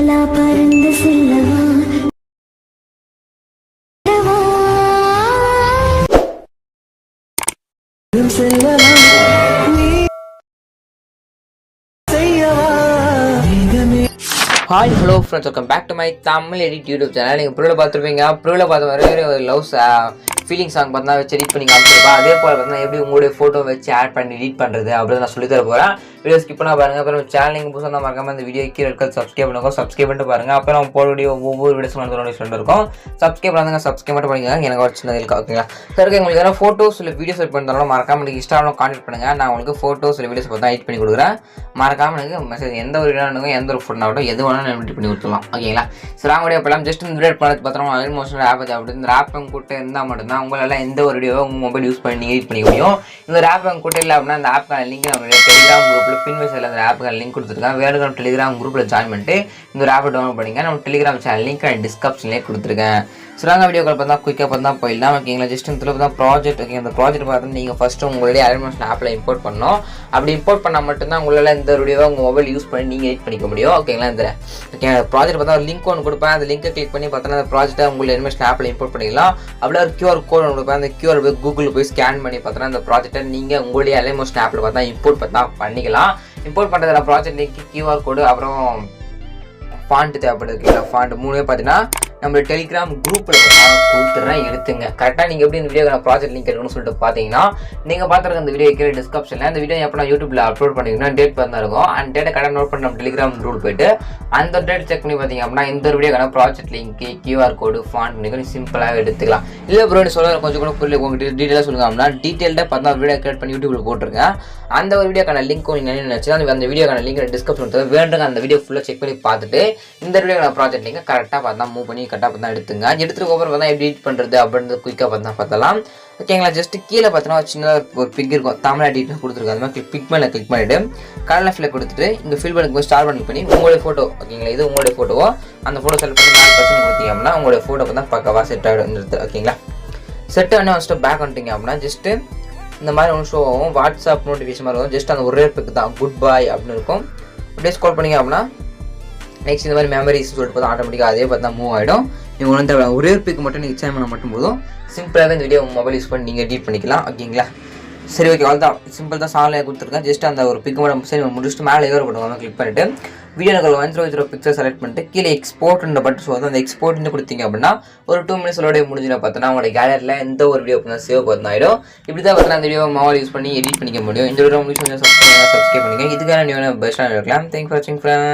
பறந்து செல்லவா hi hello friends, welcome back to my Tamil edit YouTube channel. நீங்கள் ப்ரூவில் பார்த்துருப்பீங்க. ப்ரூவில் பார்த்த மாதிரி ஒரு லவ் ஃபீலிங் சாங் பார்த்தா வச்சு எடிட் பண்ணி காமிச்சிருப்பேன். அதே போல் பார்த்தீங்கன்னா எப்படி உங்களுடைய ஃபோட்டோ வச்சு ஆட் பண்ணி எடிட் பண்ணுறது அப்படின்னு நான் சொல்லி தர போகிறேன். வீடியோ ஸ்கிப் பண்ணால் பாருங்கள். அப்புறம் சேனலிங் புதுசாக தான் மறக்காமல் அந்த வீடியோ கீழே இருக்க சப்ஸ்கிரைப் பண்ணுங்க. சப்ஸ்கிரைப் பண்ணிட்டு பாருங்கள். அப்புறம் போடக்கூடிய ஒவ்வொரு வீடியோஸும் நோட்டிஃபிகேஷன் இருக்கும். சப்ஸ்கிரைப் பண்ணாங்க, சப்ஸ்கிரைப் மட்டும் பண்ணிக்கோங்க. எனக்கு ஒரு சின்ன இருக்கா, ஓகேங்களா? சரி, உங்களுக்கு எதாவது ஃபோட்டோஸ் இல்லை வீடியோஸ் எடிட் பண்ணுறதாலும் மறக்காமல் எனக்கு இன்ஸ்டாகிராம் கான்டெக்ட் பண்ணுங்கள். நான் உங்களுக்கு ஃபோட்டோஸ் இல்லை வீடியோஸ் பார்த்தா எடிட் பண்ணி கொடுக்குறேன். மறக்காமல் எனக்கு மெசேஜ் எந்த ஒரு வீடியோ எந்த ஒரு ஃபோட்டோ ஆகட்டும் எது வேணாலும் எடிட் பண்ணி கொடுத்துடலாம், ஓகேங்களா? சரி, வீடியோ போகலாம். ஜஸ்ட் இந்த வீடியோ பண்ணது பார்த்தோம் ஆல்மோஸ்ட் ஆப் அப்படி இந்த ஆப் கூட்ட இருந்தால் மட்டும்தான் உங்களால் எந்த ஒரு வீடியோவை உங்கள் மொபைல் யூஸ் பண்ணி நீங்கள் எடிட் பண்ணிக்க முடியும். இந்த ஆப் கூட்ட இல்லை அப்படின்னா அந்த ஆப்க்கான லிங்க் நம்மளுடைய டெலிகிராம் குரூப்பில் பின்வெசில் அந்த ஆப்புக்கான லிங்க் கொடுத்துருக்கேன். வேறு டெலிகிராம் குரூப்பில் ஜாயின் பண்ணிட்டு இந்த ஒரு ஆப்பை டவுன்லோட் பண்ணிங்க. நம்ம டெலிகிராம் சேனல் லிங்க் டிஸ்கிரிப்ஷன்லேயே கொடுத்துருக்கேன். சிறாங்க வீடியோ கால் பார்த்தா குயிக்காக பார்த்தா போயிடலாம், ஓகேங்களா? ஜஸ்ட் இந்த தான் ப்ராஜெக்ட், ஓகே. அந்த ப்ராஜெக்ட் பார்த்தா நீங்கள் ஃபஸ்ட்டு உங்களுடைய அலைட் ஆப்பில் இம்போர்ட் பண்ணணும். அப்படி இம்போர்ட் பண்ணால் மட்டும்தான் உங்களால் இந்த வீடியோவை உங்கள் மொபைல் யூஸ் பண்ணி நீங்கள் எடிட் பண்ணிக்க முடியும், ஓகேங்களா? இந்த ஓகே ப்ராஜெக்ட் பார்த்தா ஒரு லிங்க் ஒன்று கொடுப்பேன். அந்த லிங்கை கிளிக் பண்ணி பார்த்தோன்னா அந்த ப்ராஜெக்ட்டை உங்களுடைய அனிமேஷன் ஆப்பில் இம்போர்ட் பண்ணிக்கலாம். அப்படியே ஒரு QR கோட் ஒன்று கொடுப்பேன். அந்த QR போய் கூகுளில் போய் ஸ்கேன் பண்ணி பார்த்தோன்னா அந்த ப்ராஜெக்ட்டை நீங்கள் உங்களுடைய அனிமேஷன் ஆப்பில் பார்த்தா இம்போர்ட் பார்த்தா பண்ணிக்கலாம். இம்போர்ட் பண்ணுறதுல ப்ராஜெக்ட் லிங்க், QR கோடு, அப்புறம் ஃபாண்ட் தேவைப்படுது. ஃபாண்ட் மூணுமே பார்த்தீங்கன்னா நம்ம டெலிகிராம் குரூப்பில் கொடுத்துட்றேன், எடுத்துங்க. கரெக்டாக நீங்கள் எப்படி இந்த வீடியோ ப்ராஜெக்ட் லிங்க் எடுக்கணும்னு சொல்லிட்டு பார்த்தீங்கன்னா நீங்கள் பார்த்துருக்க இந்த வீடியோ கீழே டிஸ்கிரிப்ஷனில் அந்த வீடியோ எப்போ நான் யூடியூப்பில் அப்லோட் பண்ணிங்கன்னா டேட் பார்த்தா இருக்கும். அந்த டேட்டை கரெக்டாக நோட் பண்ணி நம்ம டெலிகிராம் குரூப் போய்ட்டு அந்த டேட் செக் பண்ணி பார்த்தீங்க அப்படின்னா இந்த வீடியோக்கான ப்ராஜெக்ட் லிங்க், QR கோடு, ஃபாண்ட் நீங்கள் சிம்பிளாக எடுத்துக்கலாம். இல்லை ப்ரோ நீ சொல்ல கொஞ்சம் கூட புரியல, உங்களுக்கு டீட்டெயிலாக சொல்லுங்க அப்படின்னா டீட்டெயில்டாக பார்த்தா வீடியோ கிரியேட் பண்ணி யூடியூப்பில் போட்டிருக்கேன். அந்த ஒரு வீடியோக்கான லிங்க்கும் நீங்கள் நினச்சி அந்த வீடியோக்கான லிங்க் டிஸ்கிரிப்ஷன் வேண்டுங்க. அந்த வீடியோ ஃபுல்லாக செக் பண்ணி பார்த்துட்டு இந்த வீடியோக்கான ப்ராஜெக்ட் லிங்கை கரெக்டாக பார்த்தா மூவ் பண்ணி கரெக்டாக பார்த்தா எடுத்துங்க. எடுத்துட்டு அப்புறம் பார்த்தா எப்படி எடிட் பண்ணுறது அப்படின்றது குயிக்காக பார்த்தலாம், ஓகேங்களா? ஜஸ்ட் கீழே பார்த்தோன்னா சின்னதாக ஒரு பிக் இருக்கும், தமிழ் எடிட் கொடுத்துருக்கோம். அந்த மாதிரி பிக் மேலே கிளிக் பண்ணிவிட்டு கலர் ஃபில்லை கொடுத்துட்டு இங்கே ஃபில் பண்ணி ஸ்டார்ட் பண்ணி உங்களுடைய ஃபோட்டோ, ஓகேங்களா? இது உங்களுடைய ஃபோட்டோவோ அந்த ஃபோட்டோ செலக்ட் பண்ணி 4% கொடுத்தீங்க அப்படின்னா உங்களுடைய ஃபோட்டோ பார்த்தா பக்கவாக செட் ஆகிடும், ஓகேங்களா? செட் ஆனால் ஃபஸ்ட்டு பேக் வந்துட்டீங்க அப்படின்னா ஜஸ்ட்டு இந்த மாதிரி ஒன்று ஷோ ஆகும். வாட்ஸ்அப் நோட்டிஃபிகேஷன் மாதிரி வரும். ஜஸ்ட் அந்த ஒரே பிக் தான் குட் பாய் அப்படின்னு இருக்கும். அப்படியே ஸ்க்ரோல் பண்ணிங்க அப்படின்னா நெக்ஸ்ட் இந்த மாதிரி மெமரிஸ் சொல்லிட்டு பார்த்தா ஆட்டோமேட்டிக்காக அதே பார்த்தா மூவ் ஆகிடும். நீங்கள் ஒன்று ஒரே பிக் மட்டும் நீங்கள் சேஞ்ச் பண்ண மட்டும் போதும். சிம்பிளாகவே இந்த வீடியோ மொபைல் யூஸ் பண்ணி நீங்கள் எடிட் பண்ணிக்கலாம், ஓகேங்களா? சரி, ஓகே, அவ்வளோ தான். சிம்பிள் தான் சாங்லேயே கொடுத்துருக்கேன். ஜஸ்ட் அந்த ஒரு பிக் மட்டும் சரி முடிச்சுட்டு மேலே ஏற போடுவாங்க. கிளிக் பண்ணிவிட்டு வீடியோ எனக்கு 100 பிக்சர் செலக்ட் பண்ணிட்டு கீழே எக்ஸ்போர்ட்ன்ற பட்டன் சொல்லுவோம். அந்த எக்ஸ்போர்ட்னு கொடுத்தீங்க அப்படின்னா ஒரு 2 மினிட்ஸோட முடிஞ்சிட பார்த்தோன்னா உங்களோட கேலரியில் எந்த ஒரு வீடியோ பார்த்தா சேவ் பார்த்தா ஆகிடும். இப்படி தான் பார்த்தா அந்த வீடியோ மொபைல் யூஸ் பண்ணி எடிட் பண்ணிக்க முடியும். இந்த வீடியோ உங்களுக்கு சப்ஸ்கிரைப் பண்ணிங்க. இதுக்கான நியூ பெஸ்ட்டாக இருக்கலாம். தேங்க்ஸ் ஃபார் வாட்சிங் ஃப்ரெண்ட்ஸ்.